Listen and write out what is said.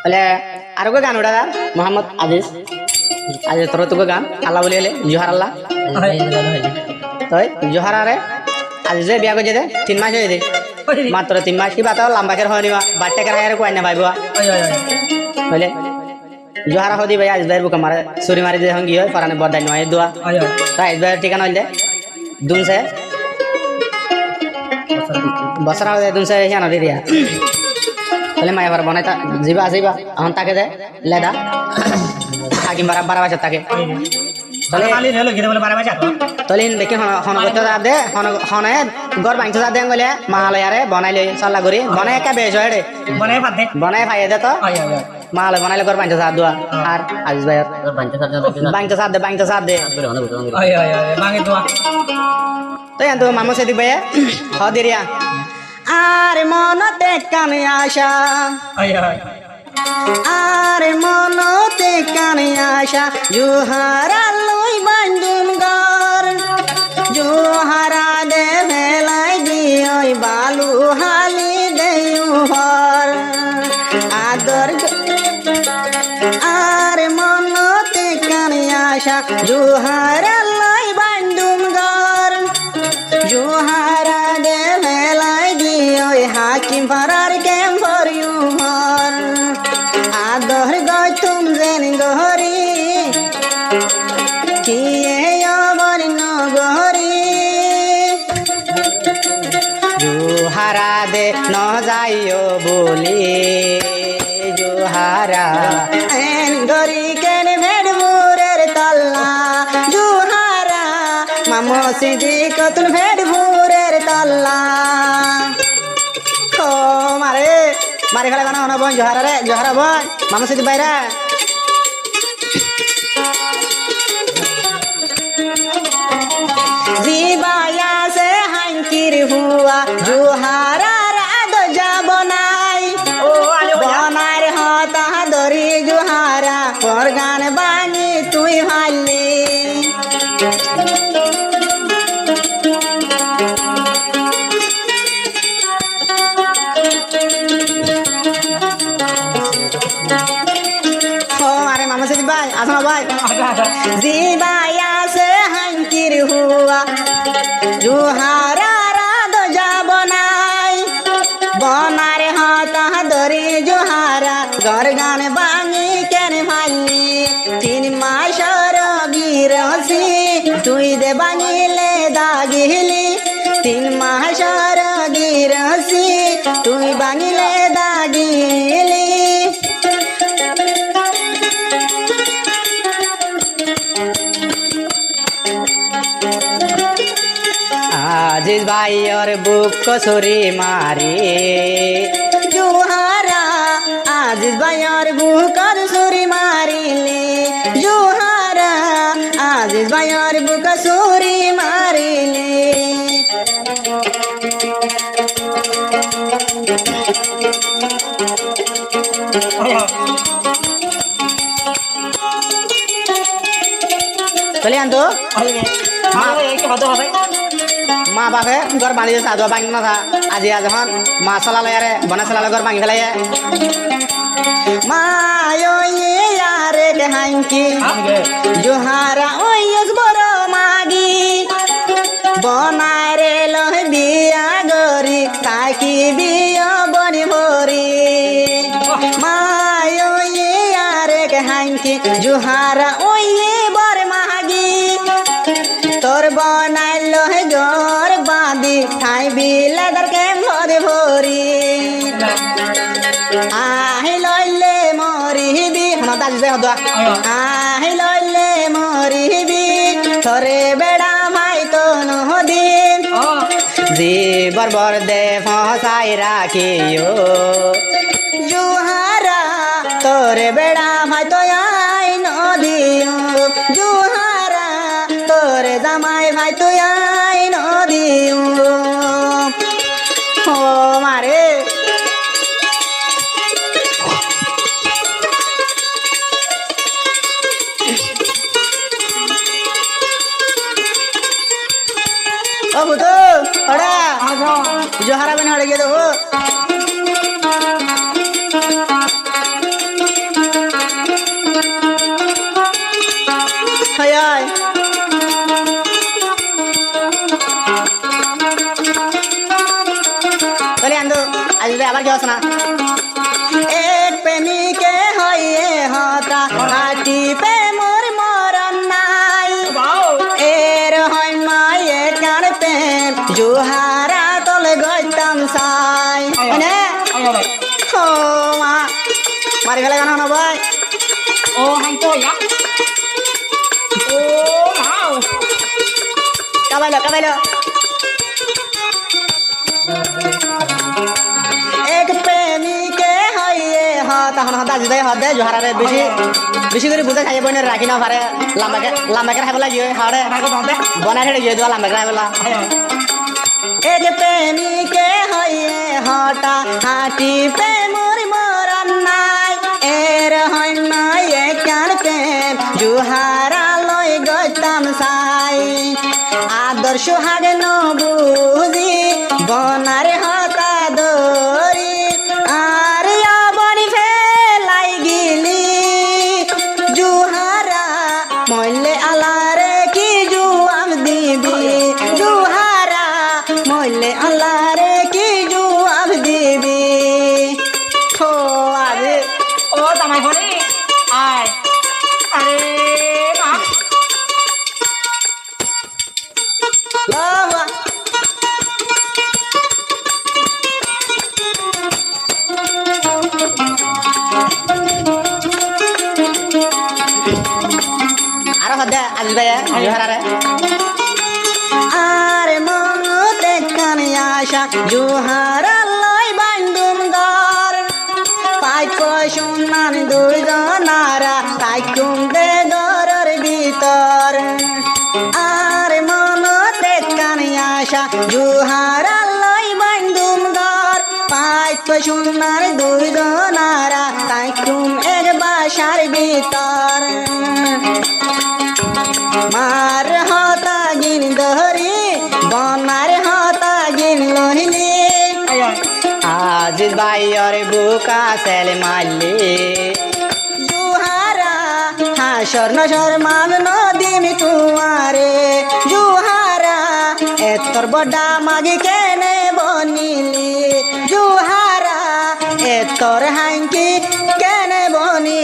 বলে আরো গান ওটা গান মোহাম্মদ আজিজ আজিজ তোর তোকে গান আল্লাহ বলি হলে জোহার আল্লাহ তই জোহার আরে আজিজে বিয়া করে দে 3 মাস হয়ে দে মাত্র 3 মাস কি বাতা লম্বা করে হয় নিবা বাচ্চা করে আর কই না ভাইবা বলে জোহারা হদি ভাই আজিজ ভাই বুকা মারে ছুরি মারি দে হঙ্গি হয় পারানে বদাই নয় দোয়া তাই আজিজ ভাই ঠিকানা হইলে দুনসে বছর আগে দুনসে হিয়া নদী দিয়া তাহলে মায়া বার বনাই যাবা যাবা এখন তাকে দে লেদা থাকিম বারা 12 বছর থাকে তাহলে খালি রেলো গিয়ে বলে 12 বছর তাহলে দেখি হন করতে যা দে হনে গর বাংতে যা দে গলে মালায়ারে বনাইলে সাল্লা করি বনাই একা বেশ হয় রে বনাই ভাই দে তো মালে বনাইলে গর বাংতে যা দোয়া আর আজিজ ভাই বাংতে যা দে মাগে দোয়া তো এত মামু সেদিক ভাই হ দিরিয়া আর মনতে কানে আশা আর মনতে কানে আশা জোহারা লই বান্ধুন গর জোহারা দে ভেলাই দিই বালু হালি দেউ হর আদর আর মনতে কানে আশা জোহারা লই বান্ধুন গর জোহারা দে ভেলাই দিই হাকিম পারার কেম ফর ইউ হর আদর গয় তুম জেন গহরি কিয়ে অবর নগরি জোহারা দে ন যাইও বলি জোহারা এন গরি কেন ভেড়মুরের তল্লা জোহারা মামো সিদি কতুন ভেড়মুরের তল্লা ও মারে মারি ফেলে গানা বোন জোহারা রে জোহারা বোন মামা সিদি বাইরা জীবায়া সে হাঙ্কির হুয়া জোহারা রাদ যাব নাই ও বনার হতা দরি জোহারা পর গান বানি তুই ভালি ভাই আসনা ভাই জীবায়া সে হাঙ্কির হুয়া জোহারা রাদ যাব নাই বনার হতা ধরি জোহারা গর গান বাঙি কেন ভালি 3 মাসর গিরসি তুই দে বাঙিলে দাগিলি 3 মাসর গিরসি তুই বাঙিলে দাগিলি আজিজ ভাইয়ের বুক কসুরি মারি জোহারা আজিজ ভাইয়ের বুক কসুরি মারিলে জোহারা আজিজ ভাইয়ের বুক কসুরি মারিলে চলে আনতো মা বাপে ঘর বাঁধি সাধু ভাঙি না আজি আজ এখন মা চালালে আরে বনা চালালে ঘর ভাঙি ফেলাই মা রে কে হাঙ্কি জোহারা ওই বড় মাগি বনায় রে লহ বিয়া গরি তাকি বিয়া বনি ভরি মা রে কে হাঙ্কি জোহারা ওই বড় মাগি তোর বনাইল ঘর বাঁধি ঠাই বিলাদার কেমরে ভরি আহি লইলে মরিবি দাজি হদা আহি লইলে মরিবি থরে বেড়া ভাই তো নদিন জি বরবর দে ফসাই রাখিও জোহারা তোরে বেড়া ভাই তো আই নদিও জোহারা তোরে জামাই ভাই তুই আই নদিও ও মারে ও বুতো ওড়া জোহারা বনে হড়ে গিয়ে দেবো দে আবার কি হস না এক প্রেমিকে হইয়ে হতা হাতি পে মোর মরণ নাই এর হয় মায়ে কান প্রেম জুহারা তলে গইতাম সাই মানে ও মা মারি ফেলে গান না ভাই ও হাই তো ইয়া ও মাও কাবাইলো এক প্রেমিকে হইয়ে তখন দাজি দেয় হদে জোহারে বেশি বেশি করে বুঝে খাইয়ে বইনে রাখি না পারে লাম্বাকে খাই পেলা গিয়ে হাওড়ে বনাই ছেড়ে গিয়ে দেওয়া লাম্বাকে খাই পেলা এক প্রেমিকে হইয়ে হটা হাঁটি পে মোর মরণ নাই এর হয় নাই কার প্রেম জুহারা লই গইতাম সাই আদর্শ হাগে ন বুঝি বনারে হতা দরি আর আবনি ফেলাই গিলি জুহারা মইলে আলারে কি জুয়াব দিবি জুহারা মইলে আলারে কি জুয়াব দিবি ও আরে ও জামাই হনি আয় আরে মা বাবা আরো হদে আজিজ ভাই জোহারে আরে মনতে কানে আশা জোহারা লই বান্ধুম দর পাই কই শুনান দুইজনারা তাই কুমদে দরের ভিতর আরে মনতে কানে আশা জোহারা লই বান্ধুম দর পাই কই শুনান দুইজনারা তাই কুম এক বাসার ভিতর মার হতা গিন দহরি বনার হতা গিন লহিলি আজ বাইর বুকা সেল মারলি জুহারা হাসর নসর মান নদীমি কুয়ারে জুহারা এতর বডা মাগি কেনে বনিলি জুহারা এতর হাঙ্কি